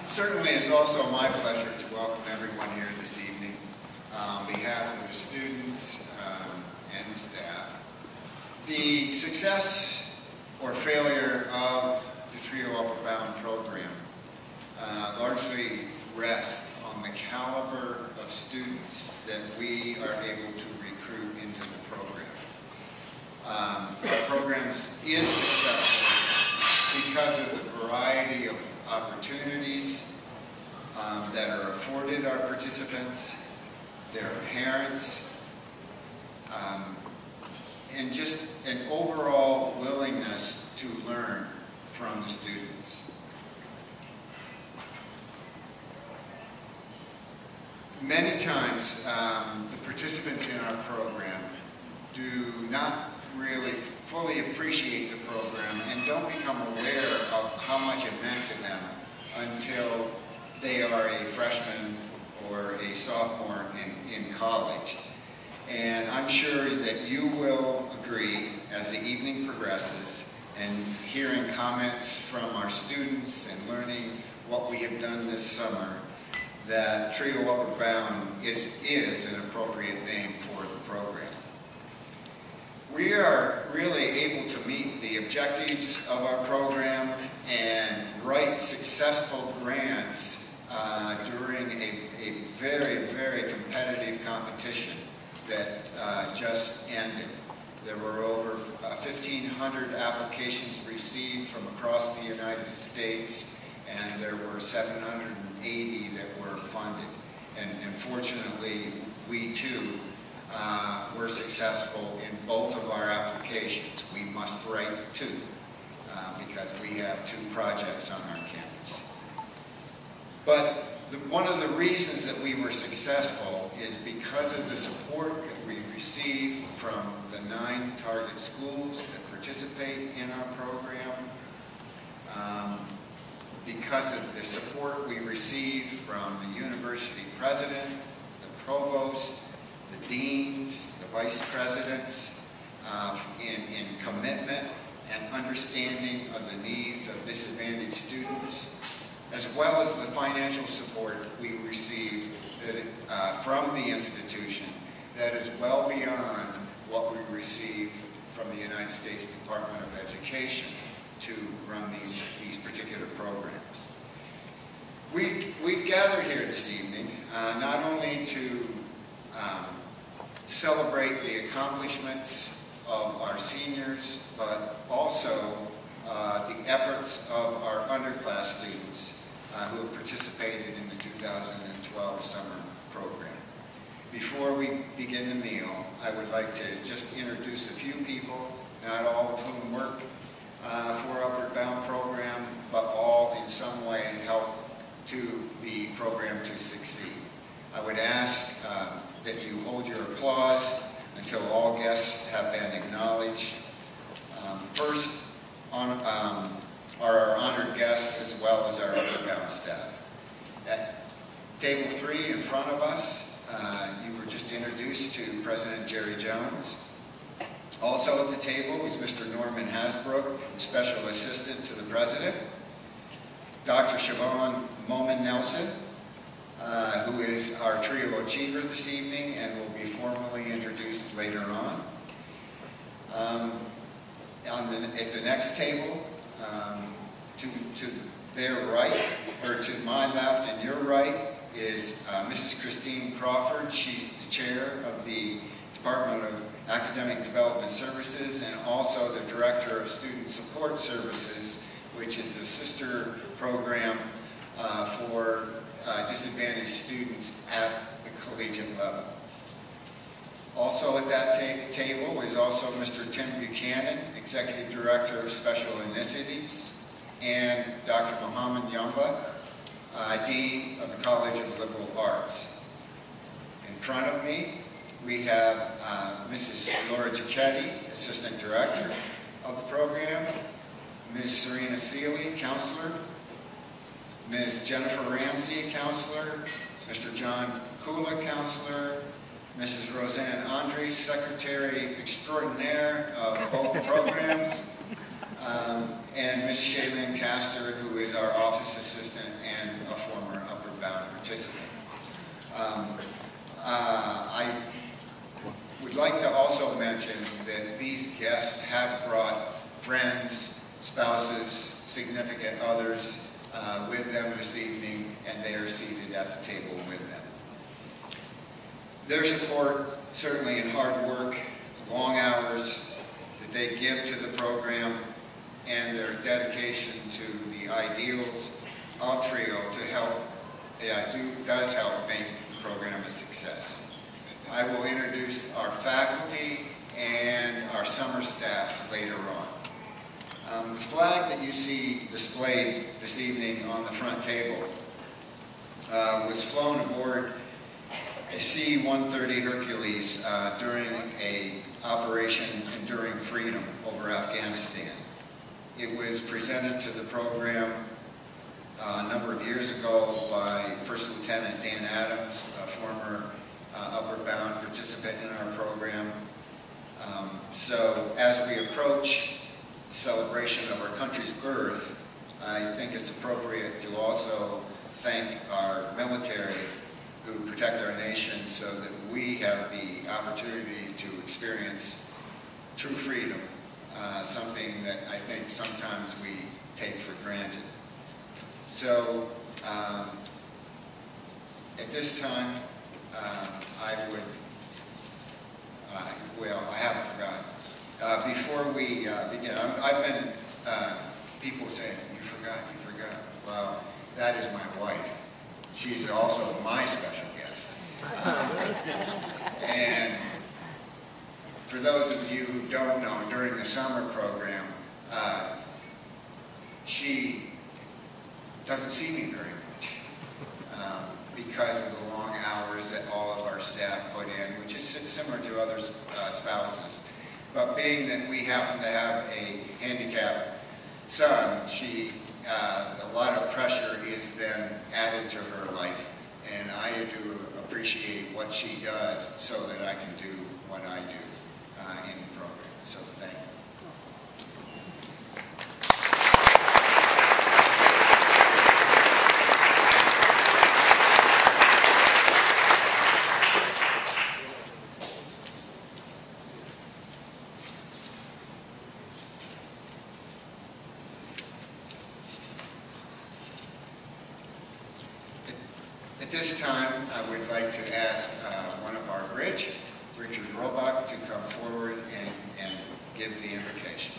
Certainly, it's also my pleasure to welcome everyone here this evening on behalf of the students and the staff. The success or failure of the TRIO Upward Bound program largely rests on the caliber of students that we are able to recruit into the program. Our programs is successful because of the variety of opportunities that are afforded our participants, their parents, and just an overall willingness to learn from the students. Many times, the participants in our program do not really fully appreciate the program and don't become aware of how much it meant to them until they are a freshman or a sophomore in college. And I'm sure that you will agree as the evening progresses and hearing comments from our students and learning what we have done this summer that TRIO Upward Bound is an appropriate name for the program. We are really able to meet the objectives of our program and write successful grants during a very, very competitive competition that just ended. There were over 1,500 applications received from across the United States, and there were 780 that were funded. And fortunately, we too were successful in both of our applications. We must write two because we have two projects on our campus. But one of the reasons that we were successful is because of the support that we received from the 9 target schools that participate in our program, because of the support we received from the university president, the provost, the deans, the vice presidents, in commitment and understanding of the needs of disadvantaged students, as well as the financial support we received from the institution that is well beyond what we receive from the United States Department of Education to run these particular programs. We've gathered here this evening not only to celebrate the accomplishments of our seniors, but also the efforts of our underclass students who have participated in the 2012 summer program. Before we begin the meal, I would like to just introduce a few people, not all of whom work for Upward Bound program, but all in some way help to the program to succeed. I would ask that you hold your applause until all guests have been acknowledged. First are our honored guests as well as our Upward Bound staff. At table 3 in front of us, you were just introduced to President Jerry Jones. Also at the table is Mr. Norman Hasbrook, Special Assistant to the President. Dr. Siobhan Moman Nelson, who is our TRIO Achiever this evening and will be formally introduced later on. At the next table, to their right, or to my left and your right, is Mrs. Christine Crawford. She's the chair of the Department of Academic Development Services and also the Director of Student Support Services, which is the sister program for disadvantaged students at the collegiate level. Also at that table is also Mr. Tim Buchanan, Executive Director of Special Initiatives, and Dr. Muhammad Yamba, Dean of the College of Liberal Arts. In front of me, we have Mrs. Laura Giacchetti, Assistant Director of the program, Ms. Serena Seeley, Counselor, Ms. Jennifer Ramsey, Counselor, Mr. John Kula, Counselor, Mrs. Roseanne Andres, Secretary Extraordinaire of both programs, and Ms. Shaylin Castor, who is our Office Assistant and a participant. I would like to also mention that these guests have brought friends, spouses, significant others with them this evening, and they are seated at the table with them. Their support, certainly in hard work, long hours that they give to the program, and their dedication to the ideals of TRIO to help, does help make the program a success. I will introduce our faculty and our summer staff later on. The flag that you see displayed this evening on the front table was flown aboard a C-130 Hercules during an Operation Enduring Freedom over Afghanistan. It was presented to the program a number of years ago by First Lieutenant Dan Adams, a former Upward Bound participant in our program. So as we approach the celebration of our country's birth, I think it's appropriate to also thank our military who protect our nation so that we have the opportunity to experience true freedom, something that I think sometimes we take for granted. So at this time, I haven't forgotten. Before we begin, I've been, people say, you forgot. Well, that is my wife. She's also my special guest. And for those of you who don't know, during the summer program, she doesn't see me very much because of the long hours that all of our staff put in, which is similar to other spouses. But being that we happen to have a handicapped son, a lot of pressure is then added to her life, and I do appreciate what she does so that I can do what I do in the program. So thank you. At this time, I would like to ask one of our bridge, Richard Robach, to come forward and give the invocation.